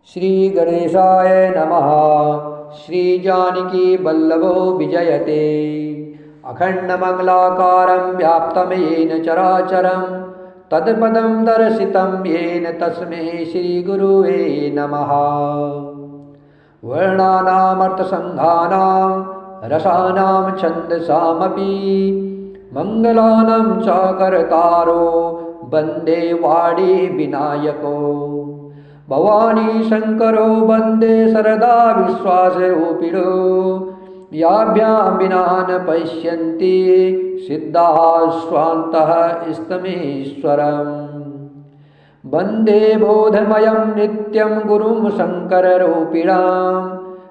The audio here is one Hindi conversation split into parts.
श्री गणेशाय नमः। श्री जानकी वल्लभो विजयते। अखंडमंगलाकारं व्याप्तं येन चराचरं तत्पदं दर्शितं येन तस्मै श्रीगुरुवे नमः। वर्णानामर्थसंघानां रसानां छन्दसामपि मङ्गलानां च कर्तारो वन्दे वाणी विनायको। भवानी शंकरो वन्दे सरदा विश्वासरूपिणो। याभ्यां विना न पश्यन्ति सिद्धाः स्वान्तः इष्टमीश्वरम्। वन्दे बोधमयं नित्यं गुरुं शङ्कररूपिणां।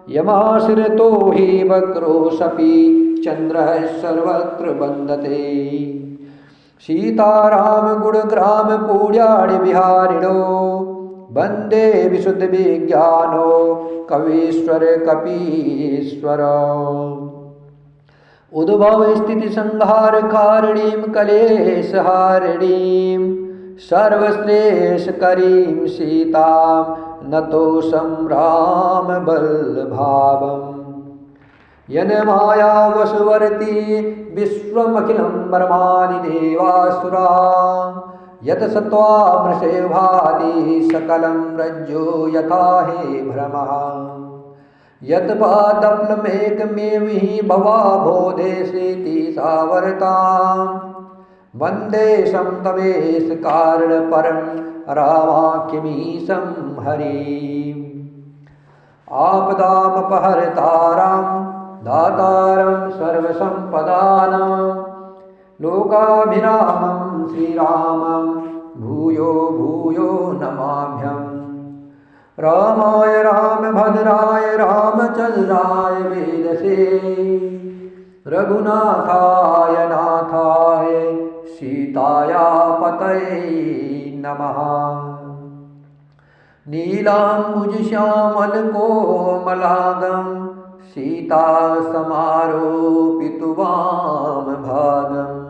यमाश्रितो हि वक्रोऽशपि चन्द्रः सर्वत्र वन्दते। सीताराम गुणग्राम पूज्याणि विहारिणो वन्दे विशुद्धविज्ञानो कवीश्वर कपीश्वर। उद्भवस्थितिसंहारकारिणीं कलेशहारिणीं सर्वश्रेष्ठकरीं सीतां नतोऽस्मि रामवल्लभाम्। यन्माया वशवर्ती विश्वमखिलं ब्रह्मादि देवासुरा। यत् सत्त्वामृषे भाति सकलं रज्जो यथा हि भ्रमः। यत् पादप्लमेकमेव हि भवा बोधेसेति सावर्ताम्। वन्दे तमेश कारणपरं रामाख्यमीशं हरिम्। आपदामपहर्तारं दातारं सर्वसम्पदानां लोकाभिरामं श्रीरामं भूयो भूयो नमाम्यहम्। रामाय रामभद्राय रामचन्द्राय वेदसे रघुनाथाय नाथाय सीताया पतये नमः। नीलाम्बुजश्यामलकोमलांगं सीता समारोपितुवामभागम्।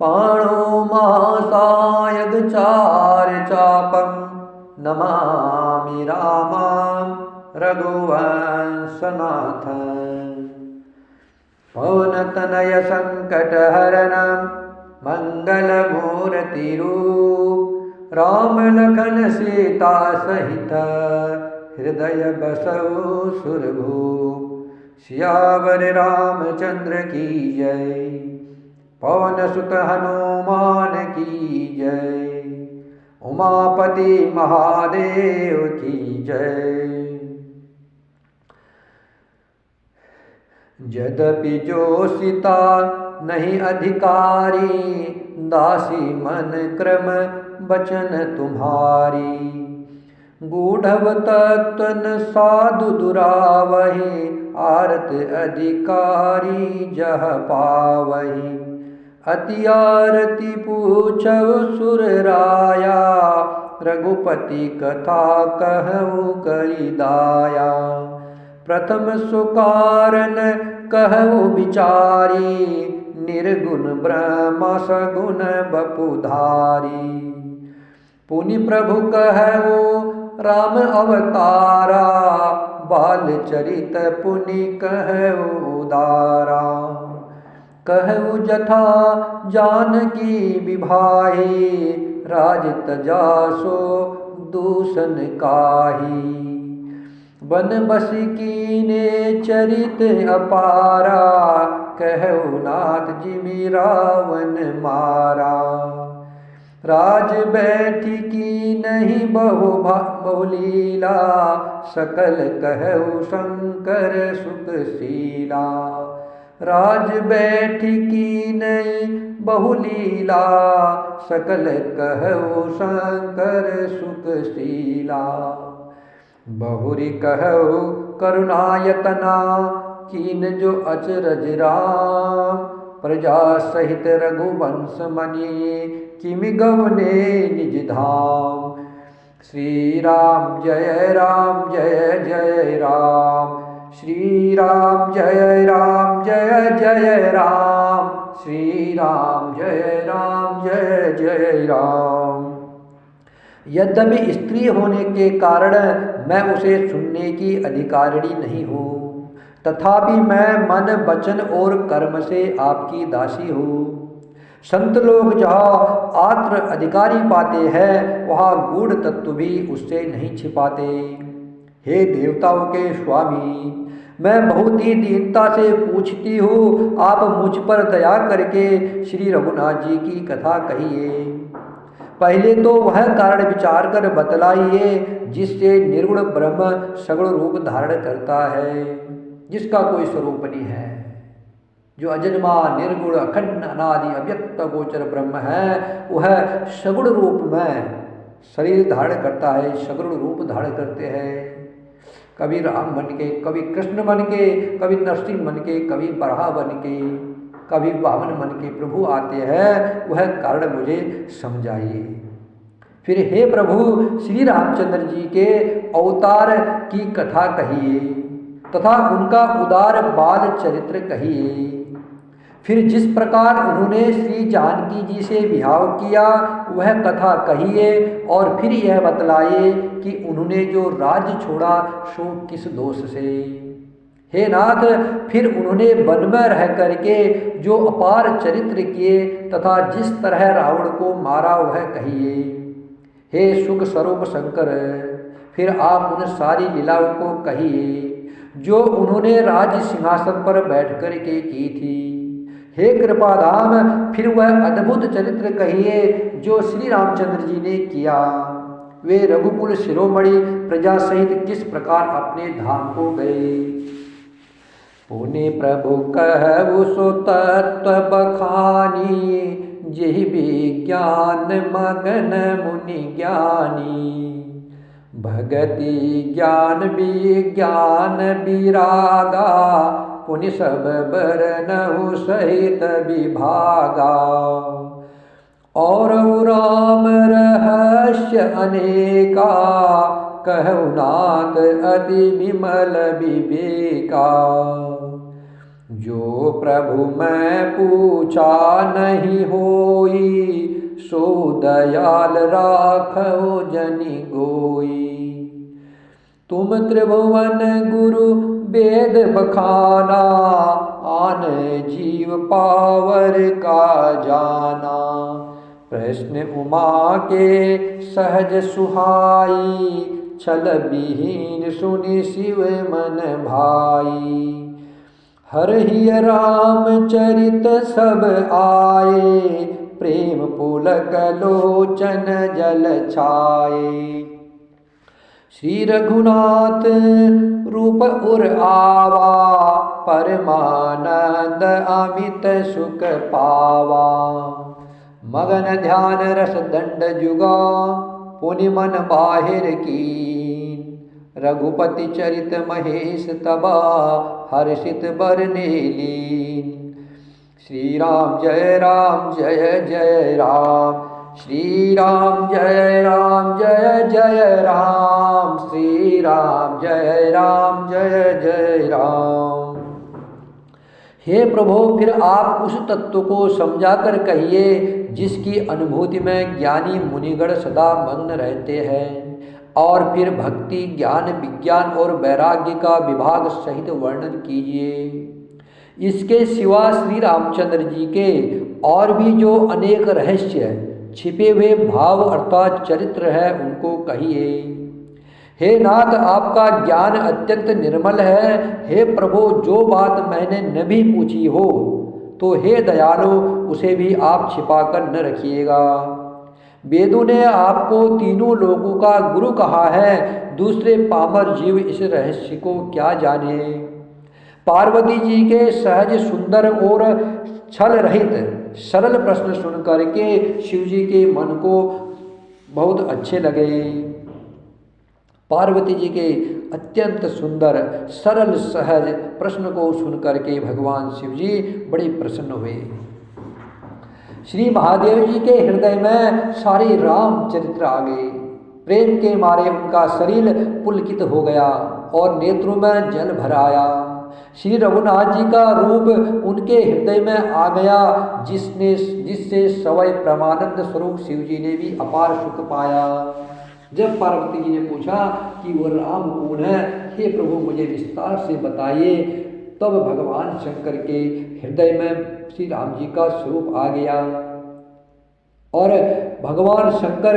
पाणो महासायगचारचापं नमामि रामं रघुवंशनाथम्। पवनतनय संकटहरणं मंगलमूर्तिरूप राम लखन सीता सहित हृदय बसौ सुरभूप। सियावर रामचंद्र की जय पवन सुत हनुमान की जय। उमापति महादेव की जय। यद्यपि जो सीता नहीं अधिकारी दासी मन क्रम बचन तुम्हारी। गूढ़व तत्वन साधु दुरावहि आरत अधिकारी जह पावहि। अति आरती पूछव सुर राया रघुपति कथा कहु करि दाया। प्रथम सुकारण कहु विचारी निर्गुण ब्रह्म सगुण बपुधारी। पुनि प्रभु कहु राम अवतारा बाल चरित पुनि कहु उदारा। कहु जथा जानकी विभाही राज तजासो दूषण काहि। वन बस कीने चरित अपारा कहु नाथ जिमि रावण मारा। राज बैठी की नहीं बहुलीला सकल कहु शंकर सुखशीला। राज बैठी की नहीं बहुलीला सकल कहु शंकर सुखशीला। बहुरी कहु करुणायतना कीन जो अचरज राम। प्रजा सहित रघुवंश मनि किमि गवने निज धाम। श्री राम जय जय राम। श्री राम जय जय राम। श्री राम जय जय राम। यद्यपि स्त्री होने के कारण मैं उसे सुनने की अधिकारिणी नहीं हूँ, तथापि मैं मन वचन और कर्म से आपकी दासी हूँ। संत लोग जहाँ आत्र अधिकारी पाते हैं, वहाँ गूढ़ तत्व भी उससे नहीं छिपाते। हे देवताओं के स्वामी, मैं बहुत ही दीनता से पूछती हूँ, आप मुझ पर दया करके श्री रघुनाथ जी की कथा कहिए। पहले तो वह कारण विचार कर बतलाइए जिससे निर्गुण ब्रह्म सगुण रूप धारण करता है, जिसका कोई स्वरूप नहीं है, जो अजन्मा निर्गुण अखंड अनादि अव्यक्त गोचर ब्रह्म है, वह सगुण रूप में शरीर धारण करता है, सगुण रूप धारण करते हैं। कभी राम बन के, कभी कृष्ण बन के, कभी नरसिंह बन के, कभी बराह बन के, कभी वामन बन के प्रभु आते हैं, वह कारण मुझे समझाइए। फिर हे प्रभु श्री रामचंद्र जी के अवतार की कथा कहिए तथा उनका उदार बाल चरित्र कहिए। फिर जिस प्रकार उन्होंने श्री जानकी जी से विवाह किया वह कथा कहिए, और फिर यह बतलाइए कि उन्होंने जो राज्य छोड़ा सो किस दोष से। हे नाथ, फिर उन्होंने वन में रह करके जो अपार चरित्र किए तथा जिस तरह रावण को मारा वह कहिए। हे सुख स्वरूप शंकर, फिर आप उन सारी लीलाओं को कहिए जो उन्होंने राज सिंहासन पर बैठ कर के की थी। हे कृपाधाम, फिर वह अद्भुत चरित्र कहिए जो श्री रामचंद्र जी ने किया। वे रघुकुल शिरोमणि प्रजा सहित किस प्रकार अपने धाम को गए। पुनि प्रभु कहु सो तत्व बखानी, जेहि विज्ञान मगन मुनि ज्ञानी। भगति ज्ञान विज्ञान विरागा, पुनि सब बरनहु सहित विभागा। और राम रहस्य अनेका, कहु नाथ अति विमल विवेका। जो प्रभु मैं पूछा नहीं होई, सो दयाल राखो जनि गोई। तुम त्रिभुवन गुरु वेद बखाना, आन जीव पावर का जाना। प्रश्न उमा के सहज सुहाई, छल विहीन सुनि शिव मन भाई। हरहि राम चरित सब आए, प्रेम पुलक लोचन जल छाए। श्री रघुनाथ रूप उर आवा, परमानंद अमित सुख पावा। मगन ध्यान रस दंड जुगा, पुनि मन बाहिर कीन। रघुपति चरित महेश तबा, हर्षित बरने लीन। श्री राम जय राम जय जय राम, श्री राम जय राम जय जय राम, श्री राम जय राम जय जय राम। हे प्रभु, फिर आप उस तत्व को समझा कर कहिए जिसकी अनुभूति में ज्ञानी मुनिगण सदा मग्न रहते हैं। और फिर भक्ति ज्ञान विज्ञान और वैराग्य का विभाग सहित वर्णन कीजिए। इसके सिवा श्री रामचंद्र जी के और भी जो अनेक रहस्य छिपे हुए भाव अर्थात चरित्र है उनको कहिए। हे नाथ, आपका ज्ञान अत्यंत निर्मल है। हे प्रभु, जो बात मैंने न भी पूछी हो तो हे दयालु उसे भी आप छिपाकर न रखिएगा। वेदों ने आपको तीनों लोगों का गुरु कहा है, दूसरे पामर जीव इस रहस्य को क्या जाने। पार्वती जी के सहज सुंदर और छल रहित सरल प्रश्न सुन करके शिव जी के मन को बहुत अच्छे लगे। पार्वती जी के अत्यंत सुंदर सरल सहज प्रश्न को सुन करके भगवान शिव जी बड़े प्रसन्न हुए। श्री महादेव जी के हृदय में सारे राम चरित्र आ गए। प्रेम के मारे उनका शरीर पुलकित हो गया और नेत्रों में जल भर आया। श्री रघुनाथ जी का रूप उनके हृदय में आ गया, जिससे सवय परमानंद स्वरूप शिव जी ने भी अपार सुख पाया। जब पार्वती जी ने पूछा कि वो राम कौन है, हे प्रभु मुझे विस्तार से बताइए, तब भगवान शंकर के हृदय में श्री राम जी का स्वरूप आ गया और भगवान शंकर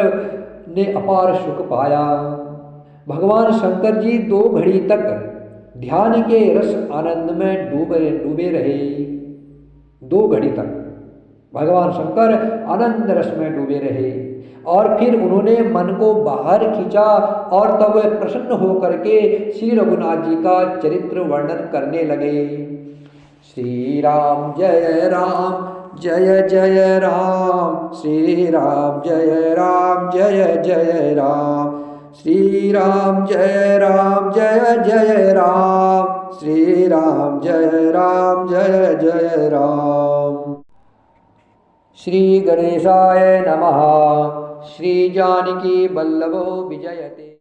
ने अपार सुख पाया। भगवान शंकर जी 2 घड़ी तक ध्यान के रस आनंद में डूबे रहे। 2 घड़ी तक भगवान शंकर आनंद रस में डूबे रहे और फिर उन्होंने मन को बाहर खींचा और तब प्रसन्न होकर के श्री रघुनाथ जी का चरित्र वर्णन करने लगे। श्री राम जय जय राम, श्री राम जय जय राम, श्री राम जय जय राम, श्री राम जय जय राम। श्री गणेशाय नमः। श्री जानकी वल्लभो विजयते।